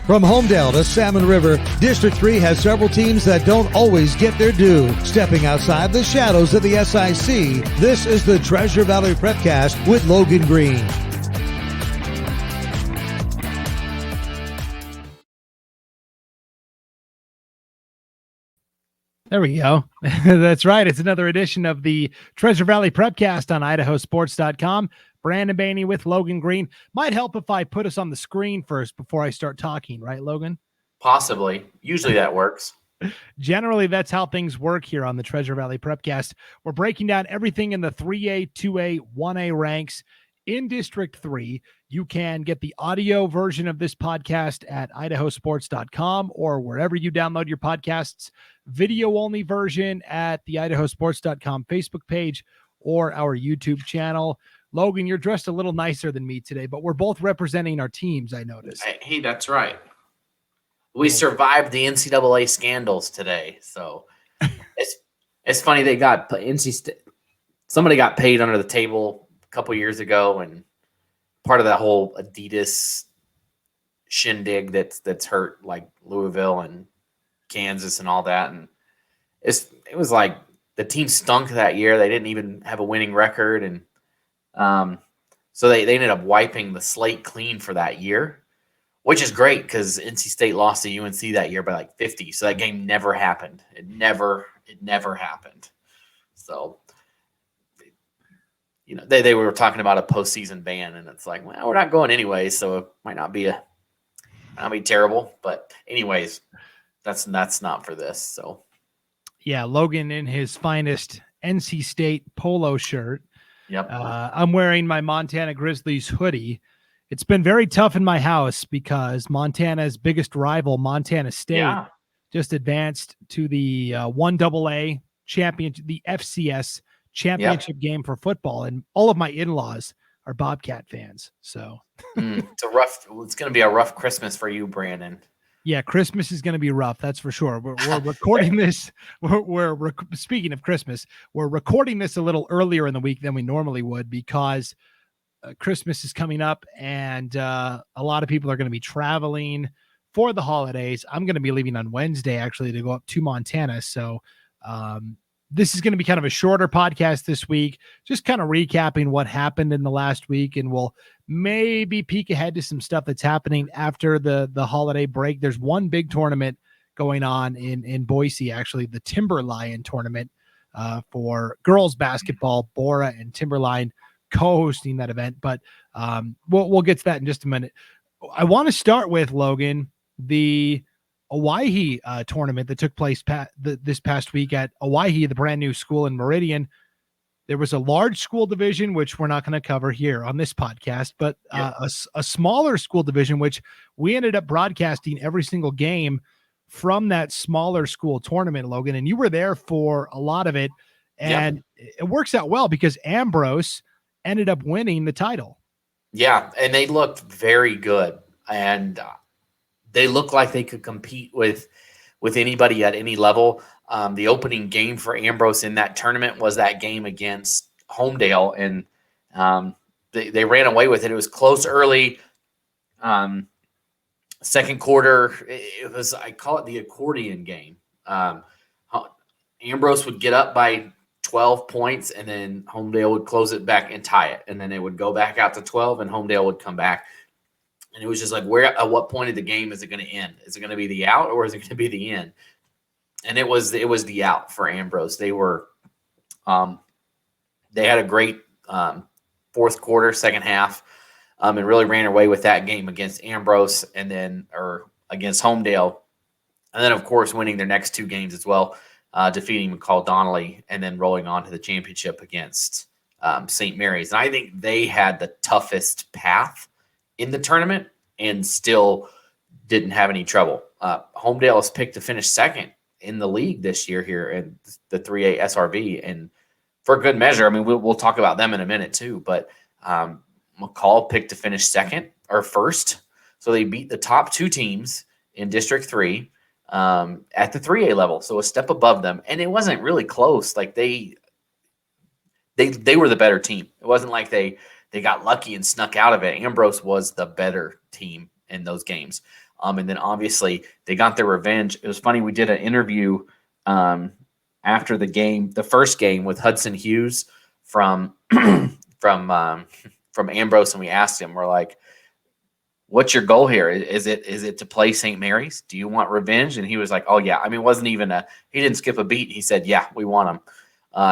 From Homedale to Salmon River, District 3 has several teams that don't always get their due. Stepping outside the shadows of the SIC, this is the Treasure Valley Prepcast with Logan Green. There we go. That's right. It's another edition of the Treasure Valley Prepcast on IdahoSports.com. Brandon Baney with Logan Green. Might help if I put us on the screen first before I start talking, right, Logan? Possibly. Usually that works. Generally, that's how things work here on the Treasure Valley Prepcast. We're breaking down everything in the 3A, 2A, 1A ranks in District 3. You can get the audio version of this podcast at IdahoSports.com or wherever you download your podcasts. Video-only version at the IdahoSports.com Facebook page or our YouTube channel. Logan, you're dressed a little nicer than me today, but we're both representing our teams, I noticed. Hey, that's right. We survived the NCAA scandals today, so it's funny they got somebody got paid under the table a couple years ago, and part of that whole Adidas shindig that's hurt like Louisville and Kansas and all that, and it was like the team stunk that year. They didn't even have a winning record, and so they ended up wiping the slate clean for that year, which is great because NC State lost to UNC that year by like 50. So that game never happened. It never happened. So, you know, they were talking about a postseason ban, and it's like, well, we're not going anyway, so it might not be terrible. But anyways, that's not for this. So, yeah, Logan in his finest NC State polo shirt. Yep. I'm wearing my Montana Grizzlies hoodie. It's been very tough in my house because Montana's biggest rival, Montana State, just advanced to the 1AA championship, the FCS championship game for football, and all of my in-laws are Bobcat fans. So it's going to be a rough Christmas for you, Brandon. Yeah, Christmas is going to be rough. That's for sure. We're recording this. We're speaking of Christmas, we're recording this a little earlier in the week than we normally would because Christmas is coming up, and a lot of people are going to be traveling for the holidays. I'm going to be leaving on Wednesday actually to go up to Montana. So this is going to be kind of a shorter podcast this week, just kind of recapping what happened in the last week, and we'll maybe peek ahead to some stuff that's happening after the holiday break. There's one big tournament going on in Boise, actually, the Timberline tournament for girls basketball. Bora and Timberline co-hosting that event, but we'll get to that in just a minute. I want to start with, Logan, the Owhyee tournament that took place this past week at Owhyee, the brand new school in Meridian. There was a large school division, which we're not going to cover here on this podcast, but a smaller school division, which we ended up broadcasting every single game from that smaller school tournament, Logan, and you were there for a lot of it, and it works out well because Ambrose ended up winning the title. Yeah, and they looked very good, and they looked like they could compete with anybody at any level. The opening game for Ambrose in that tournament was that game against Homedale, and they ran away with it. It was close early. Second quarter, it was, I call it the accordion game. Ambrose would get up by 12 points, and then Homedale would close it back and tie it. And then it would go back out to 12, and Homedale would come back. And it was just like, at what point of the game is it going to end? Is it going to be the out, or is it going to be the end? And it was the out for Ambrose. They were, they had a great fourth quarter, second half, and really ran away with that game against Ambrose or against Homedale. And then, of course, winning their next two games as well, defeating McCall-Donnelly and then rolling on to the championship against St. Mary's. And I think they had the toughest path in the tournament and still didn't have any trouble. Homedale is picked to finish second in the league this year here in the 3A SRV. And for good measure, I mean, we'll talk about them in a minute too, but McCall picked to finish second or first. So they beat the top two teams in District 3 at the 3A level. So a step above them. And it wasn't really close. Like they were the better team. It wasn't like they got lucky and snuck out of it. Ambrose was the better team in those games. And then obviously they got their revenge. It was funny. We did an interview after the game, the first game, with Hudson Hughes from from Ambrose, and we asked him, we're like, what's your goal here? Is it to play St. Mary's? Do you want revenge? And he was like, oh yeah. I mean, it wasn't even he didn't skip a beat. He said, yeah, we want him.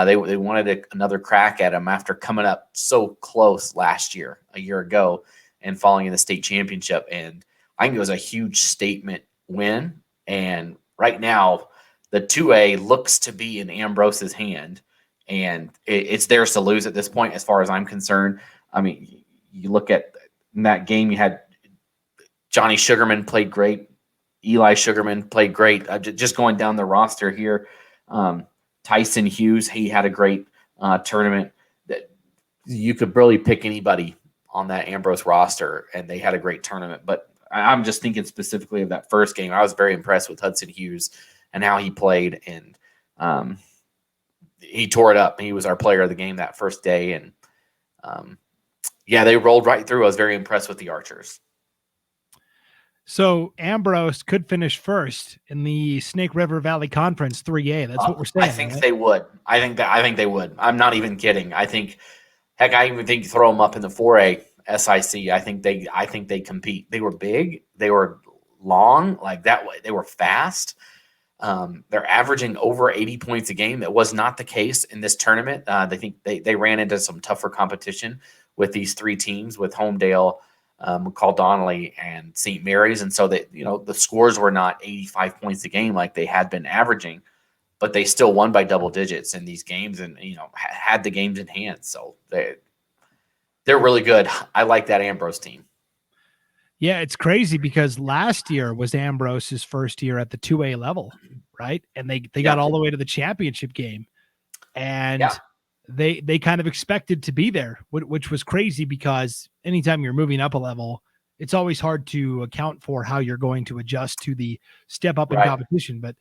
They wanted another crack at him after coming up so close last year, a year ago, and falling in the state championship. And I think it was a huge statement win. And right now, the 2A looks to be in Ambrose's hand, and it's theirs to lose at this point, as far as I'm concerned. I mean, you look at in that game, you had Johnny Sugarman played great. Eli Sugarman played great. Just going down the roster here, Tyson Hughes, he had a great tournament. That you could really pick anybody on that Ambrose roster, and they had a great tournament. But I'm just thinking specifically of that first game. I was very impressed with Hudson Hughes and how he played, and he tore it up. He was our player of the game that first day, and they rolled right through. I was very impressed with the Archers. So Ambrose could finish first in the Snake River Valley Conference 3A. That's what we're saying. I think they would. I think they would. I'm not even kidding. I even think throw them up in the 4A SIC. I think they compete. They were big. They were long like that way. They were fast. They're averaging over 80 points a game. That was not the case in this tournament. They ran into some tougher competition with these three teams, with Homedale, McCall-Donnelly, and St. Mary's. And so that, the scores were not 85 points a game like they had been averaging, but they still won by double digits in these games, and, had the games in hand. So they're really good. I like that Ambrose team. Yeah, it's crazy because last year was Ambrose's first year at the 2A level, right? And they got all the way to the championship game, and they kind of expected to be there, which was crazy because anytime you're moving up a level, it's always hard to account for how you're going to adjust to the step up in competition. But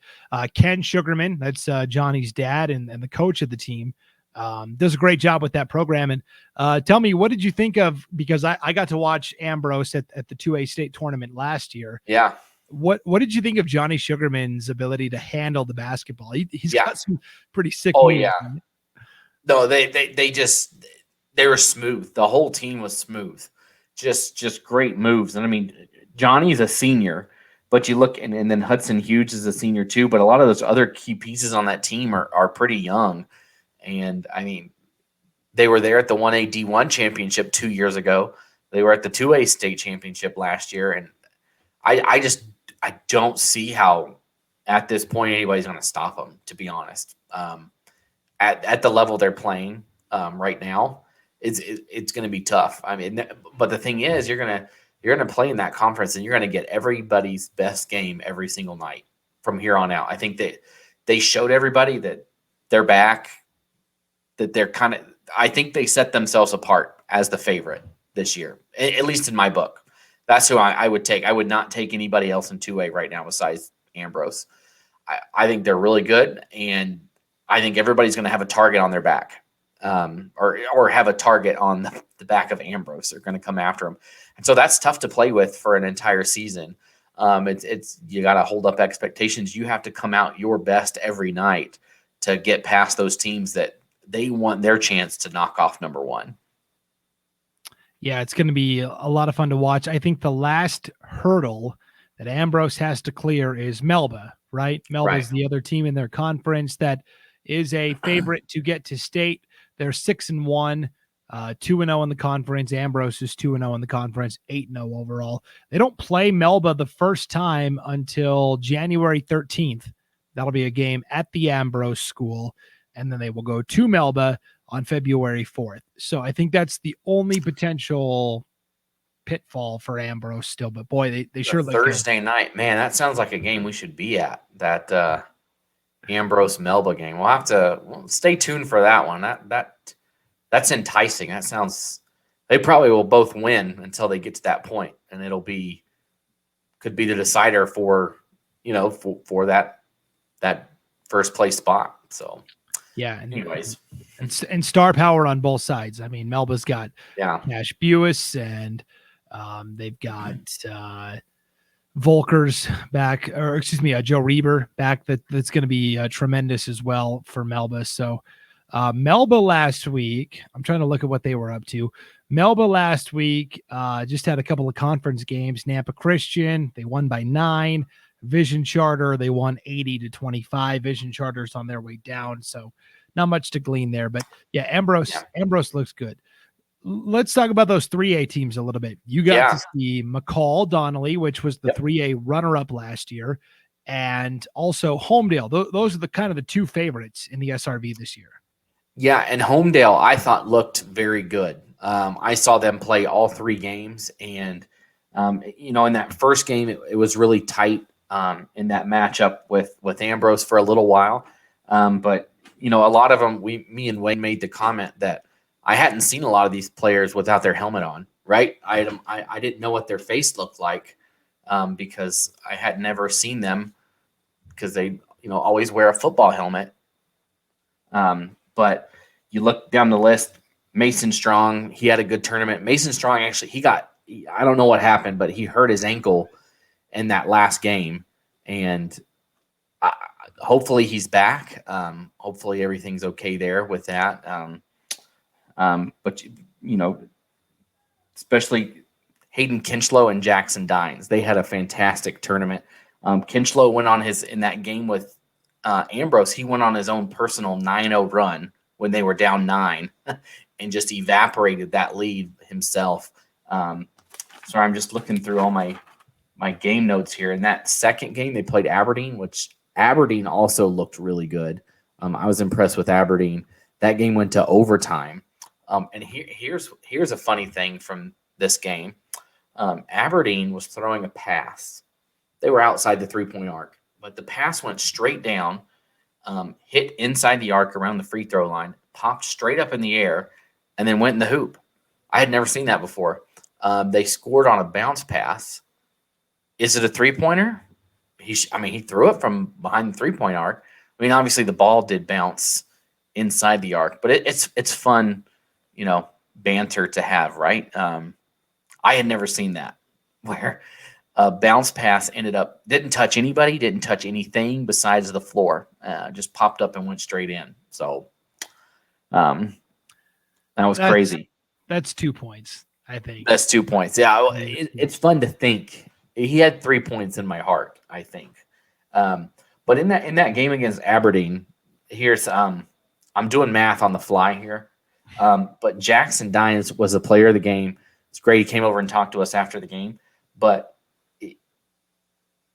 Ken Sugarman, that's Johnny's dad and the coach of the team, does a great job with that program. And tell me, what did you think of, because I got to watch Ambrose at the 2A state tournament last year. Yeah. What did you think of Johnny Sugarman's ability to handle the basketball? He's got some pretty sick moves. Yeah. No, they were smooth. The whole team was smooth. Just great moves. And I mean, Johnny's a senior, but you look, and then Hudson Hughes is a senior too, but a lot of those other key pieces on that team are pretty young. And I mean, they were there at the 1A D1 championship 2 years ago. They were at the 2A state championship last year. And I don't see how at this point anybody's going to stop them, to be honest. At the level they're playing right now, it's going to be tough. I mean, but the thing is, you're going to play in that conference, and you're going to get everybody's best game every single night from here on out. I think that they showed everybody that they're back, that they're I think they set themselves apart as the favorite this year, at least in my book. That's who I would take. I would not take anybody else in 2A right now besides Ambrose. I think they're really good, and I think everybody's going to have a target on their back, or have a target on the back of Ambrose. They're going to come after him, and so that's tough to play with for an entire season. It's you got to hold up expectations. You have to come out your best every night to get past those teams that they want their chance to knock off number one. Yeah, it's going to be a lot of fun to watch. I think the last hurdle that Ambrose has to clear is Melba, right? Melba is the other team in their conference that is a favorite to get to state. They're 6-1, 2-0 in the conference. Ambrose is 2-0 in the conference, 8-0 overall. They don't play Melba the first time until January 13th. That'll be a game at the Ambrose school, and then they will go to Melba on February 4th. So I think that's the only potential pitfall for Ambrose still. But boy, they sure look Thursday night, man. That sounds like a game we should be at. That Ambrose Melba game. We'll have to stay tuned for that one. That's enticing. That sounds. They probably will both win until they get to that point, and could be the decider for for that first place spot. So. Yeah. Anyways, and star power on both sides. I mean, Melba's got Cash Buis, and they've got Volker's back, or excuse me, Joe Reber back. That's going to be tremendous as well for Melba. So Melba last week, I'm trying to look at what they were up to. Melba last week just had a couple of conference games. Nampa Christian, they won by 9. Vision Charter, they won 80-25. Vision Charter's on their way down, so not much to glean there. But yeah, Ambrose looks good. Let's talk about those 3A teams a little bit. You got to see McCall-Donnelly, which was the 3A runner-up last year, and also Homedale. Those are the kind of the two favorites in the SRV this year. Yeah, and Homedale I thought looked very good. I saw them play all 3 games, and in that first game it was really tight in that matchup with Ambrose for a little while. But a lot of them, me and Wayne made the comment that I hadn't seen a lot of these players without their helmet on, right? I didn't know what their face looked like because I had never seen them because they, always wear a football helmet. But you look down the list, Mason Strong, he had a good tournament. Mason Strong, actually, I don't know what happened, but he hurt his ankle in that last game. And hopefully he's back. Hopefully everything's okay there with that. But especially Hayden Kinchlow and Jackson Dines, they had a fantastic tournament. Kinchlow went on in that game with Ambrose. He went on his own personal 9-0 run when they were down 9 and just evaporated that lead himself. So I'm just looking through all my game notes here. In that second game, they played Aberdeen, which Aberdeen also looked really good. I was impressed with Aberdeen. That game went to overtime. And here's a funny thing from this game. Aberdeen was throwing a pass. They were outside the 3-point arc, but the pass went straight down, hit inside the arc around the free throw line, popped straight up in the air, and then went in the hoop. I had never seen that before. They scored on a bounce pass. Is it a 3-pointer? He threw it from behind the 3-point arc. Obviously the ball did bounce inside the arc, but it's fun, banter to have, right? I had never seen that where a bounce pass didn't touch anybody, didn't touch anything besides the floor, just popped up and went straight in. So that was crazy. That's 2 points, I think. That's 2 points. Yeah, it's fun to think. He had 3 points in my heart, I think. But in that game against Aberdeen, here's I'm doing math on the fly here. But Jackson Dines was a player of the game. It's great. He came over and talked to us after the game. But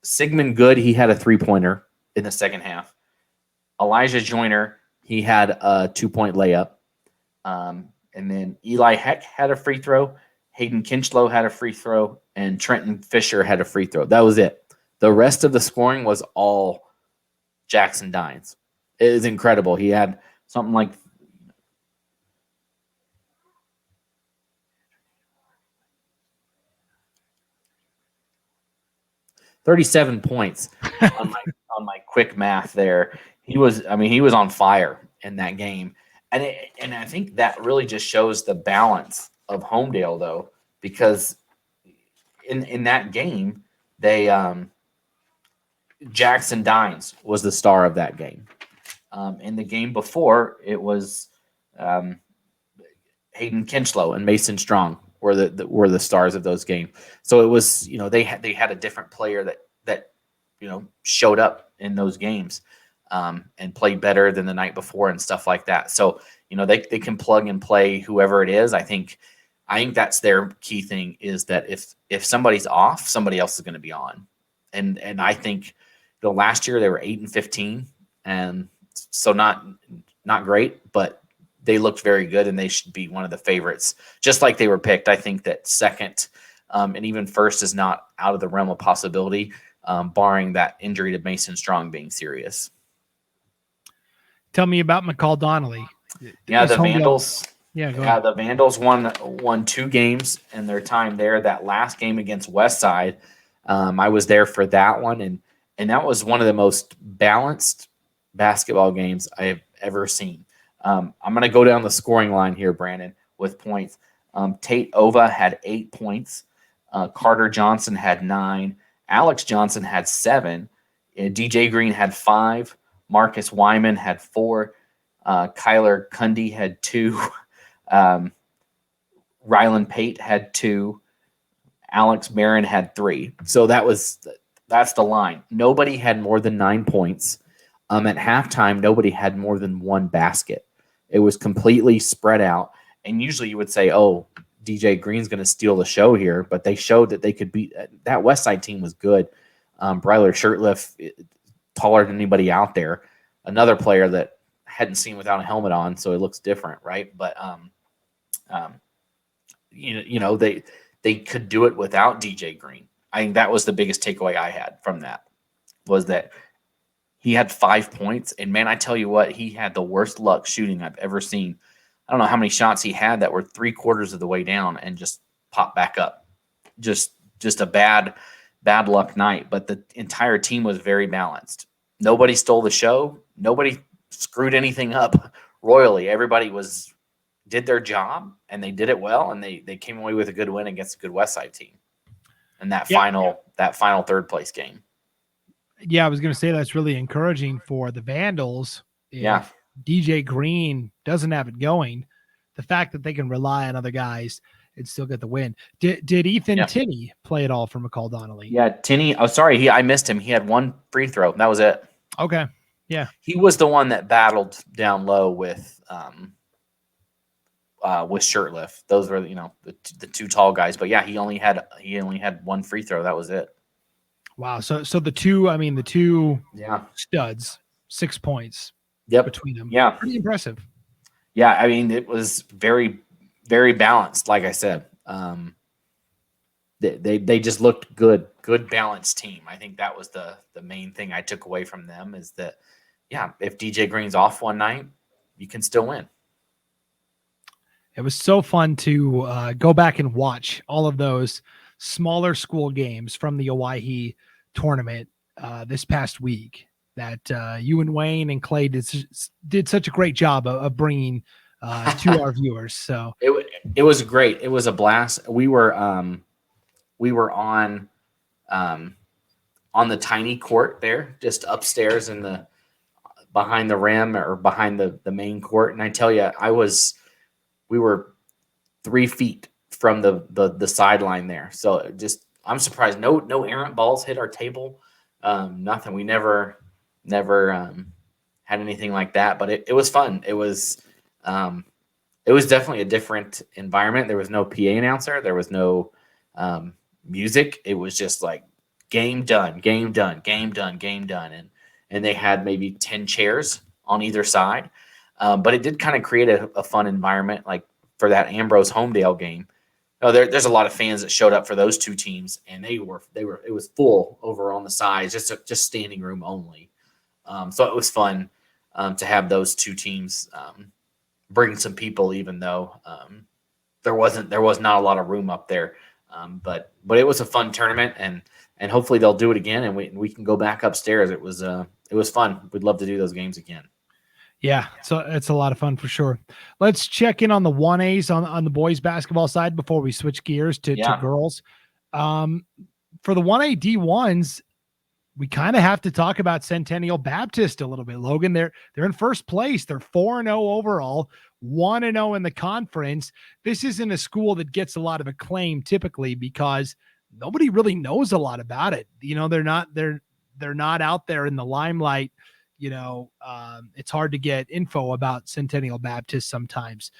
Sigmund Good, he had a 3-pointer in the second half. Elijah Joyner, he had a 2-point layup. And then Eli Heck had a free throw. Hayden Kinchlow had a free throw. And Trenton Fisher had a free throw. That was it. The rest of the scoring was all Jackson Dines. It is incredible. He had something like 37 points on my quick math there. He was on fire in that game. And I think that really just shows the balance of Homedale, though, because in that game, Jackson Dines was the star of that game. In the game before, it was Hayden Kinchlow and Mason Strong were the stars of those games. So it was, they had a different player that showed up in those games and played better than the night before and stuff like that. So they can plug and play whoever it is. I think that's their key thing, is that if somebody's off, somebody else is going to be on. And I think last year they were 8-15, and so not great, but they looked very good, and they should be one of the favorites, just like they were picked. I think that second and even first is not out of the realm of possibility, barring that injury to Mason Strong being serious. Tell me about McCall-Donnelly. Yeah, the Vandals. Yeah, go ahead. The Vandals won 2 games in their time there. That last game against Westside, I was there for that one, and that was one of the most balanced basketball games I have ever seen. I'm going to go down the scoring line here, Brandon, with points. Tate Ova had 8 points. Carter Johnson had 9. Alex Johnson had 7. DJ Green had 5. Marcus Wyman had 4. Kyler Cundy had 2. Rylan Pate had 2. Alex Barron had 3. So that's the line. Nobody had more than 9 points. At halftime, nobody had more than 1 basket. It was completely spread out. And usually you would say, oh, DJ Green's going to steal the show here, but they showed that they could beat that West Side team was good. Bryler Shirtliff, taller than anybody out there. Another player that hadn't seen without a helmet on, so it looks different, right? But they could do it without DJ Green. I think that was the biggest takeaway I had from that, was that he had 5 points, and man, I tell you what, he had the worst luck shooting I've ever seen. I don't know how many shots he had that were 3/4 of the way down and just popped back up. Just a bad luck night. But the entire team was very balanced. Nobody stole the show. Nobody screwed anything up royally. Everybody did their job, and they did it well, and they came away with a good win against a good West Side team. And that final 3rd place game. Yeah, I was going to say that's really encouraging for the Vandals. If DJ Green doesn't have it going, the fact that they can rely on other guys and still get the win. Did Ethan Tinney play at all for McCall-Donnelly? Yeah, Tinney. Oh, sorry, I missed him. He had 1 free throw. That was it. Okay. Yeah. He was the one that battled down low with Shirtliff. Those were, the 2 tall guys. But yeah, he only had 1 free throw. That was it. Wow. So the two studs, 6 points between them. Yeah. Pretty impressive. Yeah. I mean, it was very, very balanced. Like I said, they just looked good balanced team. I think that was the main thing I took away from them, is that, if DJ Green's off one night, you can still win. It was so fun to go back and watch all of those smaller school games from the Owhyee Tournament this past week that you and Wayne and Clay did such a great job of bringing to our viewers. So it was great. It was a blast. We were on the tiny court there, just upstairs in the behind the rim or behind the main court. And I tell you, we were 3 feet from the sideline there. So I'm surprised no errant balls hit our table. Nothing. We never had anything like that, but it was fun. It was definitely a different environment. There was no PA announcer. There was no music. It was just like game done, game done, game done, game done. And they had maybe 10 chairs on either side. But it did kind of create a fun environment, like for that Ambrose Homedale game. There's a lot of fans that showed up for those 2 teams, and it was full over on the sides, just standing room only. So it was fun to have those 2 teams bring some people, even though there was not a lot of room up there. But it was a fun tournament, and hopefully they'll do it again, and we can go back upstairs. It was fun. We'd love to do those games again. Yeah, so it's a lot of fun for sure. Let's check in on the 1As on the boys basketball side before we switch gears to girls. For the 1A D1s, we kind of have to talk about Centennial Baptist a little bit. Logan, they're in first place. They're 4-0 overall, 1-0 in the conference. This isn't a school that gets a lot of acclaim typically because nobody really knows a lot about it. They're not out there in the limelight. It's hard to get info about Centennial Baptist sometimes.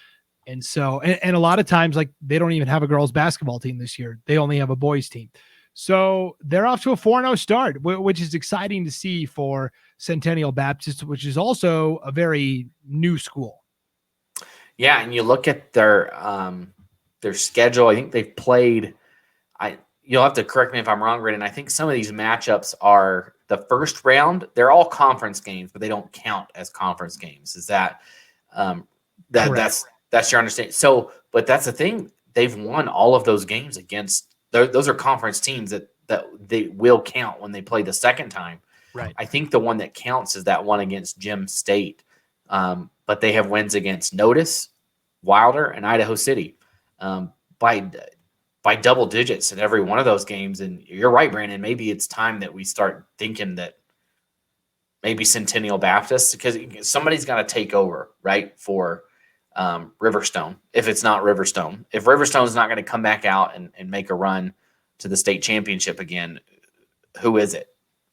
And so, and a lot of times, like, they don't even have a girls basketball team this year. They only have a boys team. So they're off to a 4-0 start, which is exciting to see for Centennial Baptist, which is also a very new school. Yeah. And you look at their schedule. I think they've played, you'll have to correct me if I'm wrong, Ridden. I think some of these matchups are the first round. They're all conference games, but they don't count as conference games. Is that that's your understanding? So, but that's the thing. They've won all of those games against those are conference teams that they will count when they play the second time. Right. I think the one that counts is that one against Gem State. But they have wins against Notice, Wilder, and Idaho City. By by double digits in every one of those games. And you're right, Brandon. Maybe it's time that we start thinking that maybe Centennial Baptist, because somebody's got to take over, right, for Riverstone. If it's not Riverstone, if Riverstone's not going to come back out and make a run to the state championship again, who is it?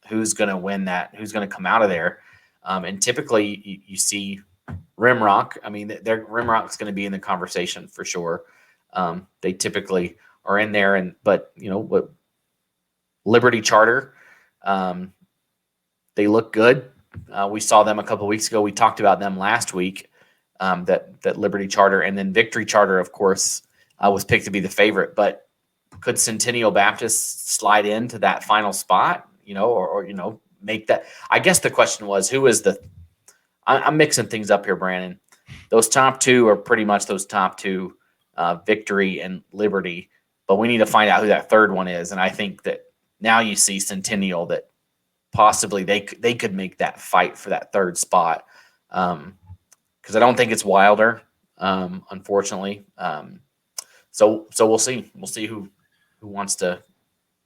Who's going to win that? Who's going to come out of there? And typically you see Rimrock. I mean, Rimrock's going to be in the conversation for sure. They typically are in there, but what Liberty Charter, they look good. We saw them a couple of weeks ago. We talked about them last week. That Liberty Charter, and then Victory Charter, of course, was picked to be the favorite. But could Centennial Baptist slide into that final spot? Or make that? I guess the question was, who is the? I'm mixing things up here, Brandon. Those top two are pretty much those top two, Victory and Liberty. But we need to find out who that third one is. And I think that now you see Centennial, that possibly they could make that fight for that third spot. Because I don't think it's Wilder, unfortunately. So we'll see. We'll see who wants to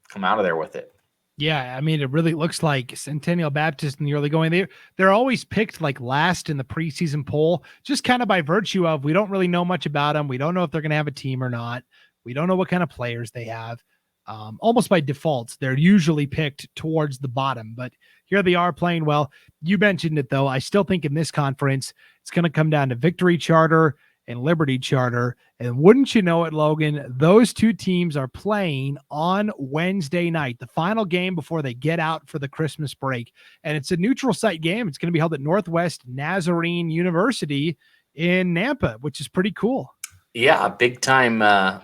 come out of there with it. Yeah, I mean, it really looks like Centennial Baptist in the early going. They're always picked like last in the preseason poll, just kind of by virtue of we don't really know much about them. We don't know if they're going to have a team or not. We don't know what kind of players they have. Almost by default, they're usually picked towards the bottom, but here they are playing well. You mentioned it, though. I still think in this conference, it's going to come down to Victory Charter and Liberty Charter. And wouldn't you know it, Logan, those two teams are playing on Wednesday night, the final game before they get out for the Christmas break. And it's a neutral site game. It's going to be held at Northwest Nazarene University in Nampa, which is pretty cool. Yeah, a big time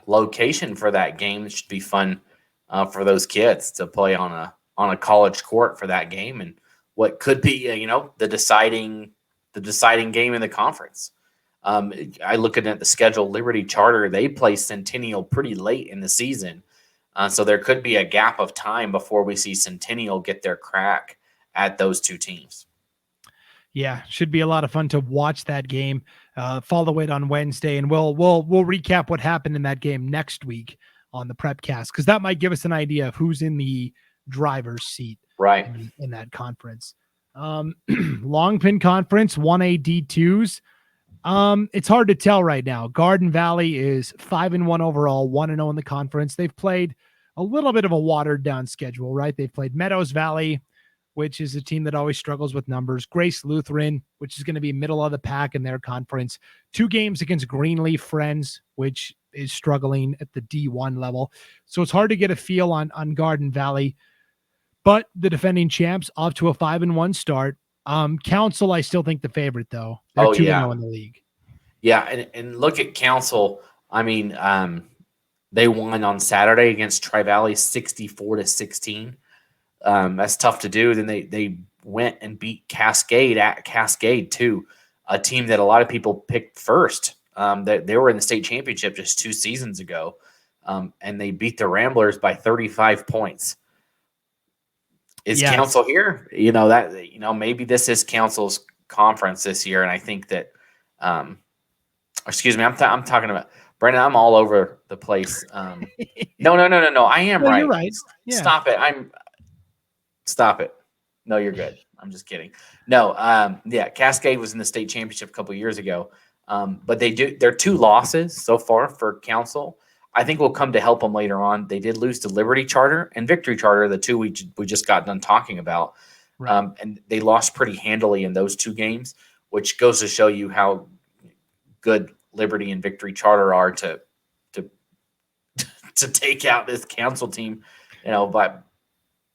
location for that game. It should be fun for those kids to play on a college court for that game, and what could be the deciding game in the conference. I look at the schedule. Liberty Charter, they play Centennial pretty late in the season, so there could be a gap of time before we see Centennial get their crack at those two teams. Yeah, should be a lot of fun to watch that game. Follow it on Wednesday, and we'll recap what happened in that game next week on the Prepcast, because that might give us an idea of who's in the driver's seat right in that conference. Long Pin Conference 1A D2s. It's hard to tell right now. Garden Valley is 5-1 overall, 1-0 in the conference. They've played a little bit of a watered down schedule, right? They've played Meadows Valley, which is a team that always struggles with numbers. Grace Lutheran, which is going to be middle of the pack in their conference. 2 games against Greenleaf Friends, which is struggling at the D1 level. So it's hard to get a feel on Garden Valley. But the defending champs off to a 5-1 start. Council, I still think the favorite, though. They're 2-0 in the league. Yeah, and look at Council. I mean, they won on Saturday against Tri-Valley 64-16. That's tough to do. Then they went and beat Cascade at Cascade too, a team that a lot of people picked first. They were in the state championship just 2 seasons ago, and they beat the Ramblers by 35 points. Is Council here? Maybe this is Council's conference this year, and I think that. Excuse me, I'm talking about Brandon. I'm all over the place. No. I am right. You're right. Yeah. Stop it. Stop it. No, you're good. I'm just kidding. No, Cascade was in the state championship a couple of years ago. But their 2 losses so far for Council, I think will come to help them later on. They did lose to Liberty Charter and Victory Charter, the 2 we just got done talking about. Right. And they lost pretty handily in those 2 games, which goes to show you how good Liberty and Victory Charter are to take out this Council team, but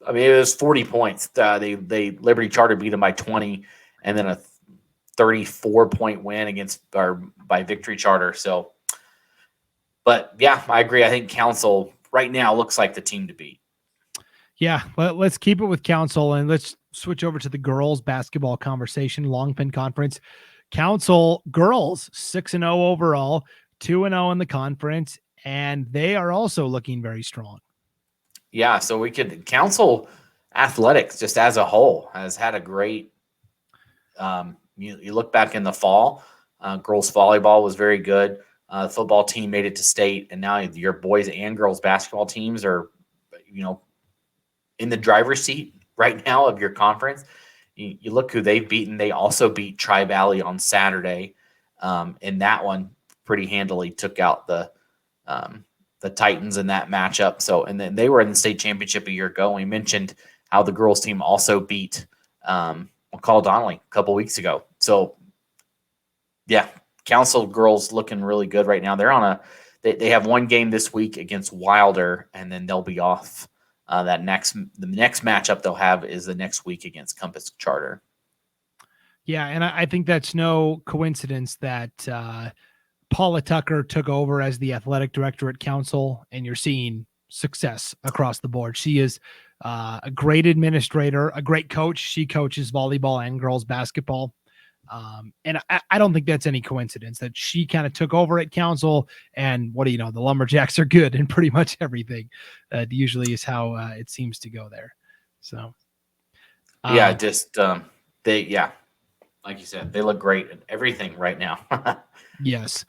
I mean, it was 40 points. They Liberty Charter beat them by 20, and then a 34-point win by Victory Charter. So, but yeah, I agree. I think Council right now looks like the team to beat. Yeah, let's keep it with Council, and let's switch over to the girls basketball conversation. Long Pin Conference. Council girls 6-0 overall, 2-0 in the conference, and they are also looking very strong. Yeah, so Council athletics just as a whole has had a great. You look back in the fall, girls volleyball was very good. football team made it to state, and now your boys and girls basketball teams are, in the driver's seat right now of your conference. You look who they've beaten. They also beat Tri-Valley on Saturday, and that one pretty handily took out the Titans in that matchup. So, and then they were in the state championship a year ago. We mentioned how the girls team also beat McCall-Donnelly a couple weeks ago. So, yeah, Council girls looking really good right now. They're on they have one game this week against Wilder, and then they'll be off. The next matchup they'll have is the next week against Compass Charter. Yeah, and I think that's no coincidence that Paula Tucker took over as the athletic director at Council, and you're seeing success across the board. She is a great administrator, a great coach. She coaches volleyball and girls basketball. And I don't think that's any coincidence that she kind of took over at Council, and what do you know, the Lumberjacks are good in pretty much everything. Usually is how it seems to go there. So, like you said, they look great in everything right now. Yes.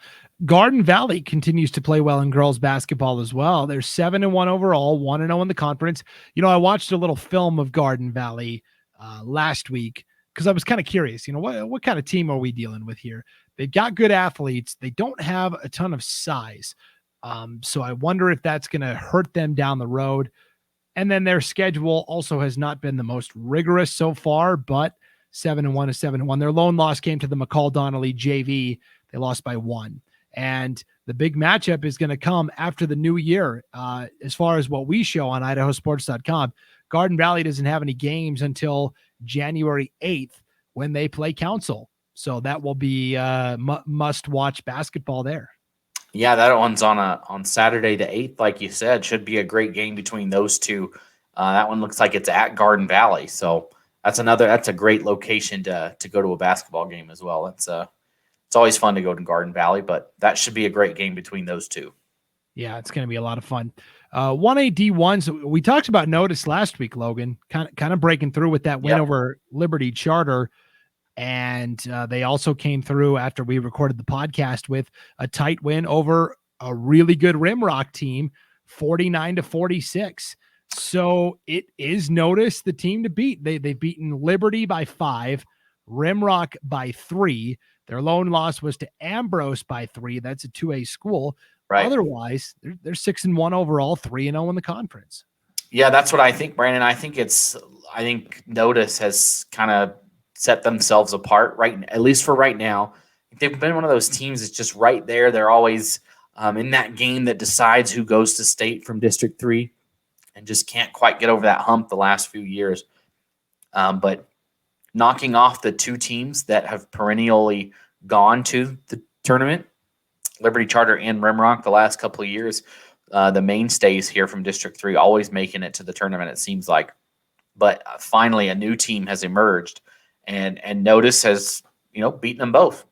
Garden Valley continues to play well in girls basketball as well. They're 7-1 overall, 1-0 in the conference. I watched a little film of Garden Valley last week, because I was kind of curious, what kind of team are we dealing with here? They've got good athletes. They don't have a ton of size. So I wonder if that's going to hurt them down the road. And then their schedule also has not been the most rigorous so far, but 7-1 is 7-1. Their lone loss came to the McCall-Donnelly JV. They lost by 1. And the big matchup is going to come after the new year. As far as what we show on IdahoSports.com, Garden Valley doesn't have any games until January 8th when they play Council. So that will be must-watch basketball there. Yeah, that one's on Saturday the 8th, like you said. Should be a great game between those two. That one looks like it's at Garden Valley. So that's a great location to go to a basketball game as well. It's always fun to go to Garden Valley, but that should be a great game between those two. Yeah, it's going to be a lot of fun. 1A D1. So we talked about Notice last week, Logan, kind of breaking through with that win over Liberty Charter. And they also came through after we recorded the podcast with a tight win over a really good Rimrock team, 49-46. So it is Notice the team to beat. They've beaten Liberty by 5, Rimrock by 3. Their lone loss was to Ambrose by 3. That's a 2A school. Right. Otherwise, they're 6-1 overall, 3-0 in the conference. Yeah, that's what I think, Brandon. I think Notice has kind of set themselves apart, right? At least for right now. They've been one of those teams that's just right there. They're always in that game that decides who goes to state from District 3, and just can't quite get over that hump the last few years. But knocking off the two teams that have perennially gone to the tournament, Liberty Charter and Rimrock, the last couple of years, the mainstays here from District 3, always making it to the tournament, it seems like. But finally, a new team has emerged, and Notice has, beaten them both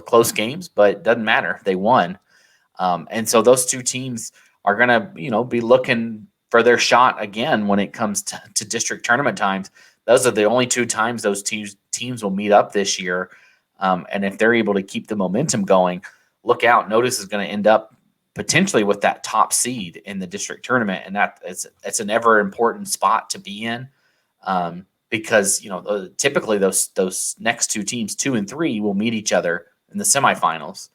close games, but it doesn't matter. They won. And so those two teams are going to, be looking for their shot again when it comes to district tournament times. Those are the only two times those teams will meet up this year. And if they're able to keep the momentum going, look out. Notice is going to end up potentially with that top seed in the district tournament. And it's an ever important spot to be in, because, typically those next two teams, 2 and 3, will meet each other in the semifinals.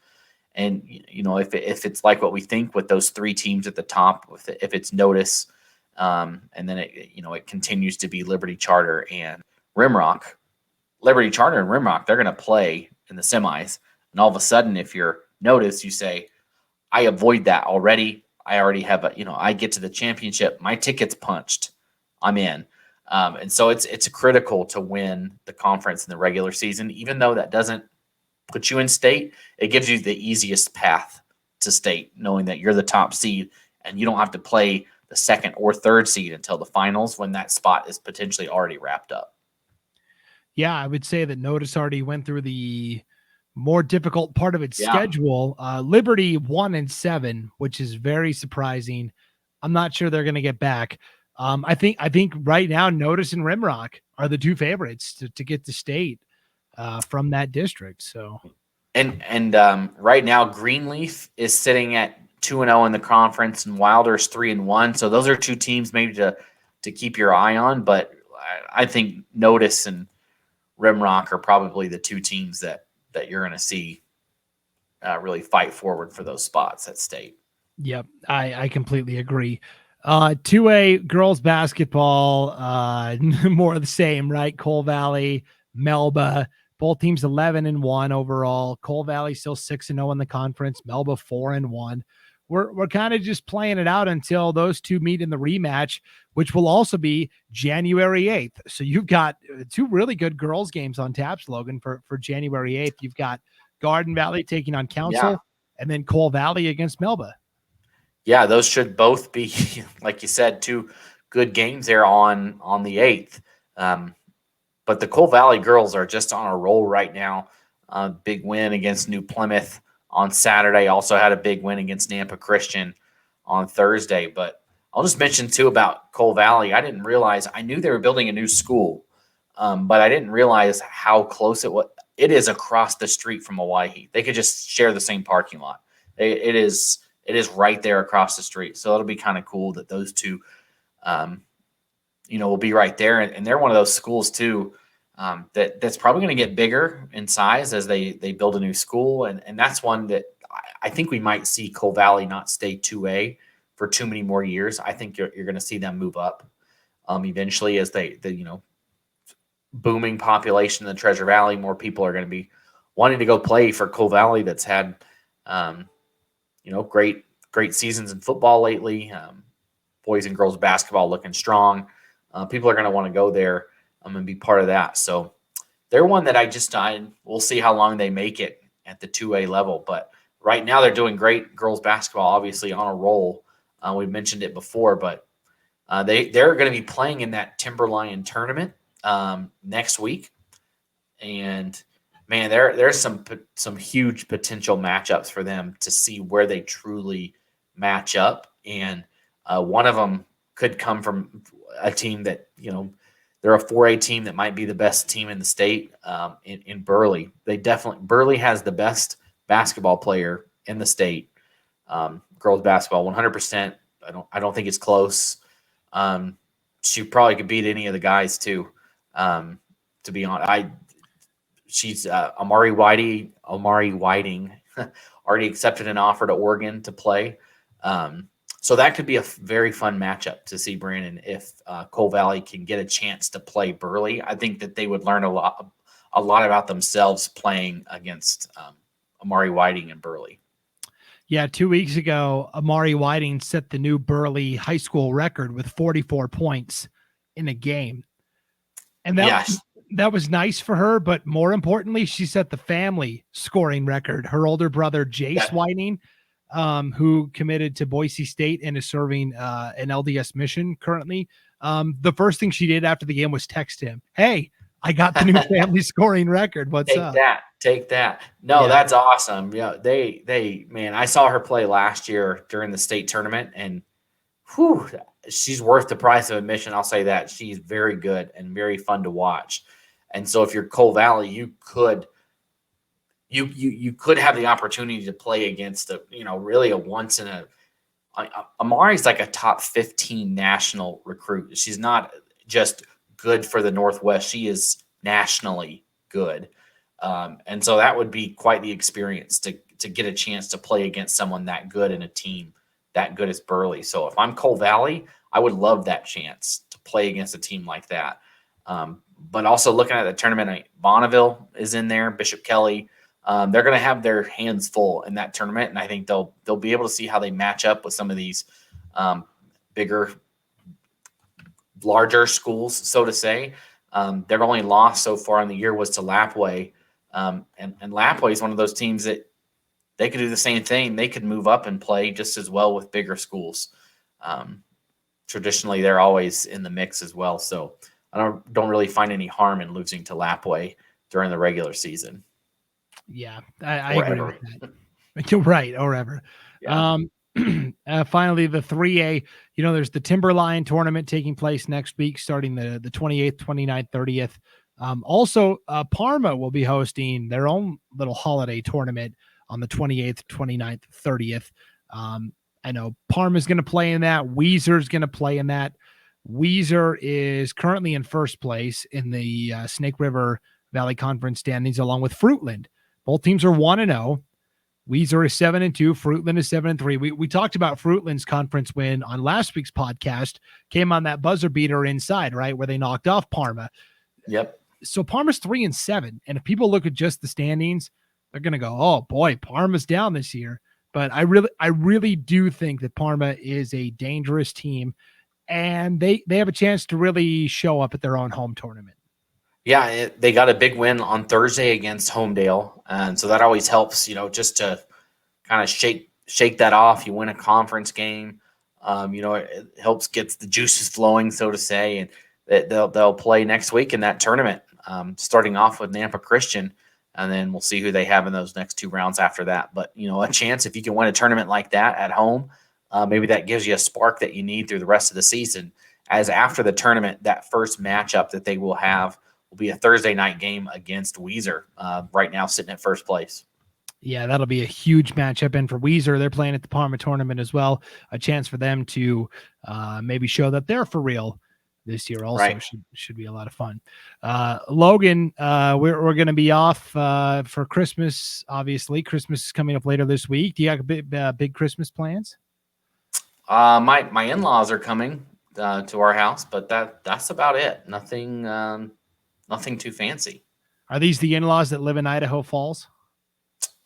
And, if it's like what we think with those 3 teams at the top, if it's Notice, and then it continues to be Liberty Charter and Rimrock. Liberty Charter and Rimrock, they're going to play in the semis. And all of a sudden, if you're Notice, you say, I avoid that already. I already have I get to the championship. My ticket's punched. I'm in. And so it's critical to win the conference in the regular season, even though that doesn't put you in state. It gives you the easiest path to state, knowing that you're the top seed and you don't have to play the 2nd or 3rd seed until the finals, when that spot is potentially already wrapped up. Yeah, I would say that Notice already went through the more difficult part of its schedule. Liberty 1-7, which is very surprising. I'm not sure they're going to get back. I think right now Notice and Rimrock are the two favorites to get to state from that district. So, And right now, Greenleaf is sitting at 2-0 in the conference, and Wilder's 3-1. So those are two teams maybe to keep your eye on. But I think Notice and Rimrock are probably the two teams that you're going to see really fight forward for those spots at state. Yep, I completely agree. 2A girls basketball, more of the same, right? Cole Valley, Melba, both teams 11-1 overall. Cole Valley still 6-0 in the conference. Melba 4-1. We're kind of just playing it out until those two meet in the rematch, which will also be January 8th. So you've got two really good girls games on tap, Logan, for January 8th. You've got Garden Valley taking on Council, and then Cole Valley against Melba. Yeah, those should both be, like you said, two good games there on the 8th. But the Cole Valley girls are just on a roll right now. Big win against New Plymouth on Saturday. Also had a big win against Nampa Christian on Thursday. But I'll just mention, too, about Cole Valley. I didn't realize – I knew they were building a new school, but I didn't realize how close it was. It is across the street from Owhyee. They could just share the same parking lot. It is right there across the street. So it'll be kind of cool that those two, will be right there. And they're one of those schools, too, that's probably going to get bigger in size as they build a new school. And that's one that I think we might see Cole Valley not stay 2A for too many more years. I think you're going to see them move up eventually as the booming population in the Treasure Valley. More people are going to be wanting to go play for Cole Valley that's had, great seasons in football lately. Boys and girls basketball looking strong. People are going to want to go there and be part of that. So they're one that we'll see how long they make it at the 2A level. But right now they're doing great. Girls basketball, obviously on a roll. We mentioned it before, but they're going to be playing in that Timberline tournament next week. And man, there's some huge potential matchups for them to see where they truly match up. And one of them could come from a team that, they're a 4A team that might be the best team in the state in Burley. Burley has the best basketball player in the state, girls basketball, 100%. I don't think it's close. She probably could beat any of the guys too. To be honest, she's Amari Whiting already accepted an offer to Oregon to play. So that could be a very fun matchup to see, Brandon, if Cole Valley can get a chance to play Burley. I think that they would learn a lot about themselves playing against Amari Whiting and Burley. Yeah, 2 weeks ago, Amari Whiting set the new Burley high school record with 44 points in a game. And that was nice for her, but more importantly, she set the family scoring record. Her older brother, Jace Whiting, who committed to Boise State and is serving an LDS mission currently. The first thing she did after the game was text him, "Hey, I got the new family scoring record. What's up?" Take that. No, that's awesome. Yeah, man, I saw her play last year during the state tournament, and she's worth the price of admission. I'll say that. She's very good and very fun to watch. And so if you're Cole Valley, you could have the opportunity to play against really a once in a Amari's like a top 15 national recruit. She's not just good for the Northwest. She is nationally good. And so that would be quite the experience to get a chance to play against someone that good in a team that good as Burley. So if I'm Cole Valley, I would love that chance to play against a team like that. But also looking at the tournament, Bonneville is in there, Bishop Kelly. They're going to have their hands full in that tournament, and I think they'll be able to see how they match up with some of these bigger, larger schools, so to say. Their only loss so far in the year was to Lapwai, and Lapwai is one of those teams that they could do the same thing. They could move up and play just as well with bigger schools. Traditionally, they're always in the mix as well. So I don't really find any harm in losing to Lapwai during the regular season. Yeah, I agree with that. You're right, or ever. Yeah. Finally, the 3A, there's the Timberline tournament taking place next week, starting the 28th, 29th, 30th. Also, Parma will be hosting their own little holiday tournament on the 28th, 29th, 30th. I know Parma's going to play in that. Weezer's going to play in that. Weezer is currently in first place in the Snake River Valley Conference standings, along with Fruitland. Both teams are 1-0. Weezer is 7-2. Fruitland is 7-3. We talked about Fruitland's conference win on last week's podcast. Came on that buzzer beater inside, right, where they knocked off Parma. Yep. So Parma's 3-7, and if people look at just the standings, they're going to go, "Oh boy, Parma's down this year." But I really do think that Parma is a dangerous team, and they have a chance to really show up at their own home tournament. Yeah, they got a big win on Thursday against Homedale, and so that always helps, just to kind of shake that off. You win a conference game, it helps gets the juices flowing, so to say, and they'll play next week in that tournament, starting off with Nampa Christian, and then we'll see who they have in those next 2 rounds after that. But a chance if you can win a tournament like that at home, maybe that gives you a spark that you need through the rest of the season. As after the tournament, that first matchup that they will have will be a Thursday night game against Weezer, right now sitting at first place. Yeah, that'll be a huge matchup. And for Weezer, they're playing at the Parma tournament as well. A chance for them to maybe show that they're for real this year also. Right. Should be a lot of fun. Logan, we're going to be off for Christmas, obviously. Christmas is coming up later this week. Do you have big Christmas plans? My in-laws are coming to our house, but that's about it. Nothing too fancy. Are these the in-laws that live in Idaho Falls?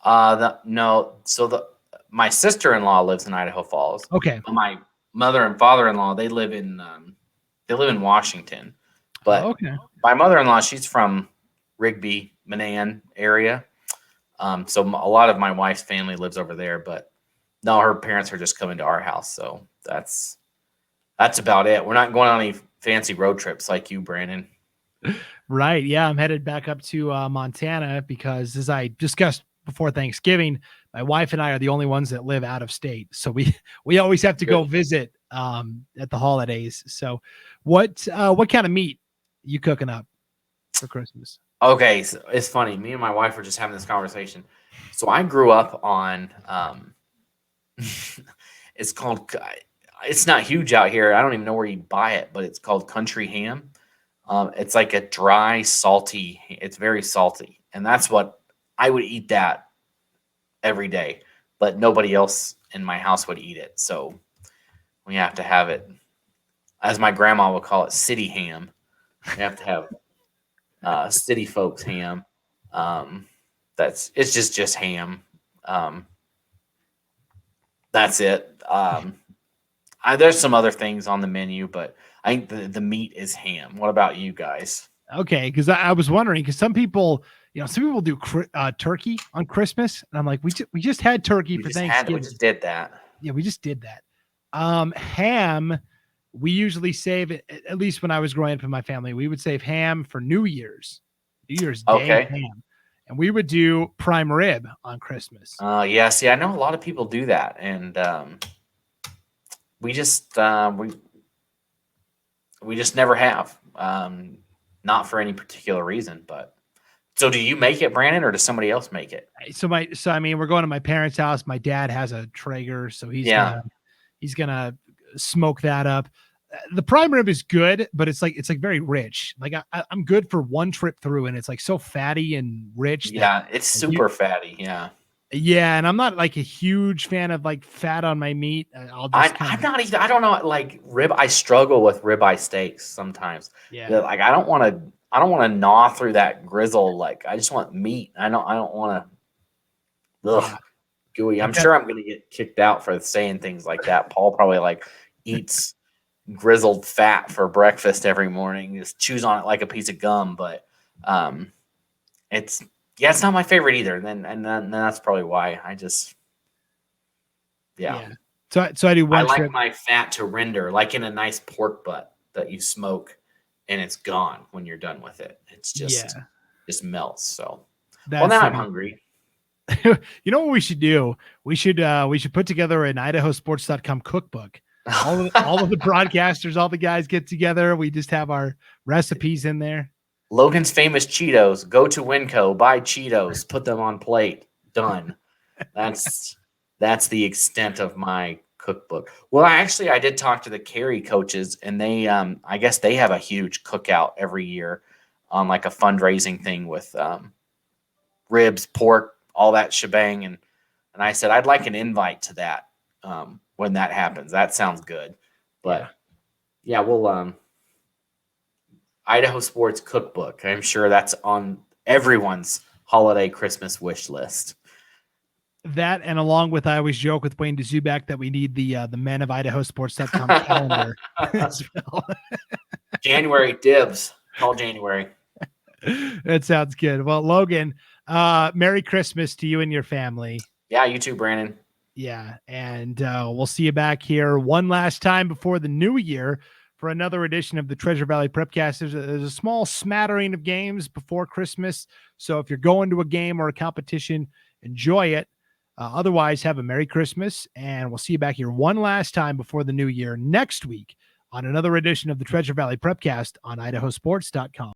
No. So my sister-in-law lives in Idaho Falls. Okay. My mother and father-in-law, they live in Washington. But okay. My mother-in-law, she's from Rigby, Manan area. So a lot of my wife's family lives over there, but no, her parents are just coming to our house. So that's about it. We're not going on any fancy road trips like you, Brandon. Right. Yeah. I'm headed back up to Montana because, as I discussed before Thanksgiving, my wife and I are the only ones that live out of state. So we always have to go visit at the holidays. So what kind of meat you cooking up for Christmas? Okay. So it's funny. Me and my wife were just having this conversation. So I grew up on, it's not huge out here. I don't even know where you buy it, but it's called country ham. It's like a dry, salty. It's very salty, and that's what I would eat that every day. But nobody else in my house would eat it, so we have to have it, as my grandma would call it, city ham. We have to have city folks ham. It's just ham. That's it. There's some other things on the menu, but I think the meat is ham. What about you guys? Okay, because I was wondering, because some people do turkey on Christmas, and I'm like, we just had turkey for Thanksgiving. We just did that. Yeah, we just did that. Ham, we usually save it. At least when I was growing up in my family, we would save ham for New Year's Day ham, and we would do prime rib on Christmas. Yeah. See, I know a lot of people do that, and we just never have. Not for any particular reason, but so do you make it, Brandon, or does somebody else make it? So I mean, we're going to my parents' house. My dad has a Traeger, so he's gonna smoke that up. The prime rib is good, but it's like very rich. Like I'm good for one trip through, and it's like so fatty and rich. Yeah, it's super fatty. Yeah. Yeah, and I'm not like a huge fan of like fat on my meat. I'm not either. I don't know. Like rib, I struggle with ribeye steaks sometimes. Yeah. Like I don't want to gnaw through that grizzle. Like I just want meat. I don't want to. Gooey. I'm sure I'm going to get kicked out for saying things like that. Paul probably like eats grizzled fat for breakfast every morning. Just chews on it like a piece of gum. But it's not my favorite either. And then that's probably why I just, So I do one. I like my fat to render, like in a nice pork butt that you smoke, and it's gone when you're done with it. It's just melts. So now I'm hungry. You know what we should do? We should put together an IdahoSports.com cookbook. All of the broadcasters, all the guys get together. We just have our recipes in there. Logan's famous Cheetos. Go to Winco, buy Cheetos, put them on plate. Done. That's the extent of my cookbook. Well, I did talk to the Cary coaches, and they I guess they have a huge cookout every year on like a fundraising thing with ribs, pork, all that shebang. And I said I'd like an invite to that when that happens. That sounds good. But yeah, we'll Idaho Sports Cookbook. I'm sure that's on everyone's holiday Christmas wish list. That, and along with, I always joke with Wayne DeZubak that we need the men of IdahoSports.com calendar as well. January dibs. Call January. That sounds good. Well, Logan, Merry Christmas to you and your family. Yeah, you too, Brandon. Yeah, and we'll see you back here one last time before the new year for another edition of the Treasure Valley Prepcast. There's a small smattering of games before Christmas, so if you're going to a game or a competition, enjoy it. Otherwise, have a Merry Christmas, and we'll see you back here one last time before the new year next week on another edition of the Treasure Valley Prepcast on IdahoSports.com.